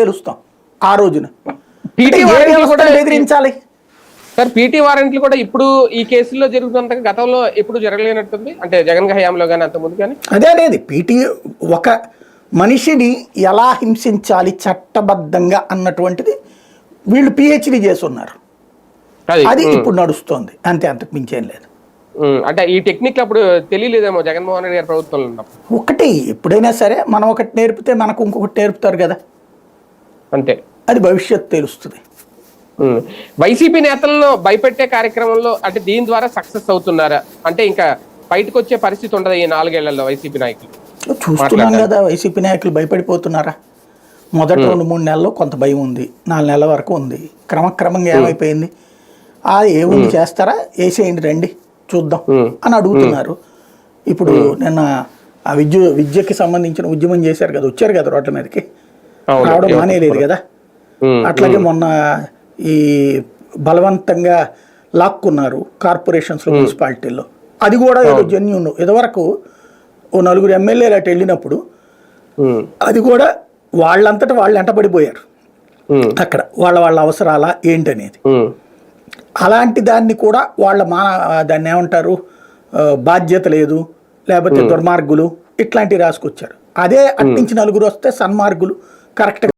తెలుస్తాం ఆ రోజున. పీటీ వారెంట్లు కూడా బెదిరించాలి సార్. పీటీ వారెంట్లు కూడా ఇప్పుడు ఈ కేసుల్లో జరుగుతున్నంతగా గతంలో ఎప్పుడు జరగలేనట్టుంది, అంటే జగన్ హయాంలో కానీ అంతకుముందు కానీ. అదే అనేది పీటీ ఒక మనిషిని ఎలా హింసించాలి చట్టబద్ధంగా అన్నటువంటిది వీళ్ళు పిహెచ్డి చేస్తున్నారు. అది ఇప్పుడు నడుస్తోంది అంతే, అంతకు మించేం లేదు. అంటే ఈ టెక్నిక్ అప్పుడు తెలియలేదేమో జగన్మోహన్ రెడ్డి గారి ప్రభుత్వంలో ఉన్నప్పుడు. ఒకటి ఎప్పుడైనా సరే మనం ఒకటి నేర్పితే మనకు ఇంకొకటి నేర్పుతారు కదా, అంతే. అది భవిష్యత్తు తెలుస్తుంది. వైసీపీ నేతలను భయపెట్టే కార్యక్రమంలో అంటే దీని ద్వారా సక్సెస్ అవుతున్నారా? అంటే ఇంకా బయటకు వచ్చే పరిస్థితి ఉండదు ఈ 4 ఏళ్లలో వైసీపీ నాయకులు. చూస్తున్నాం కదా, వైసీపీ నాయకులు భయపడిపోతున్నారా? మొదటి 2-3 నెలల్లో కొంత భయం ఉంది, 4 నెలల వరకు ఉంది. క్రమక్రమంగా ఏమైపోయింది, ఏముంది చేస్తారా, వేసేయండి రండి చూద్దాం అని అడుగుతున్నారు. ఇప్పుడు నిన్న ఆ విద్యకి సంబంధించిన ఉద్యమం చేశారు కదా, వచ్చారు కదా రోడ్ల మీదకి, రావడం మానేలేదు కదా. అట్లాగే మొన్న ఈ బలవంతంగా లాక్కున్నారు కార్పొరేషన్స్లో, మున్సిపాలిటీల్లో. అది కూడా ఏదో జెన్యూన్. ఇదివరకు ఓ 4 ఎమ్మెల్యేలు అటు వెళ్ళినప్పుడు అది కూడా వాళ్ళంతటా వాళ్ళు వెంటబడిపోయారు అక్కడ, వాళ్ళ అవసరాలా ఏంటనేది. అలాంటి దాన్ని కూడా వాళ్ళ దాన్ని ఏమంటారు, బాధ్యత లేదు, లేకపోతే దుర్మార్గులు ఇట్లాంటివి రాసుకొచ్చారు. అదే అట్నుంచి 4 వస్తే సన్మార్గులు కరెక్ట్గా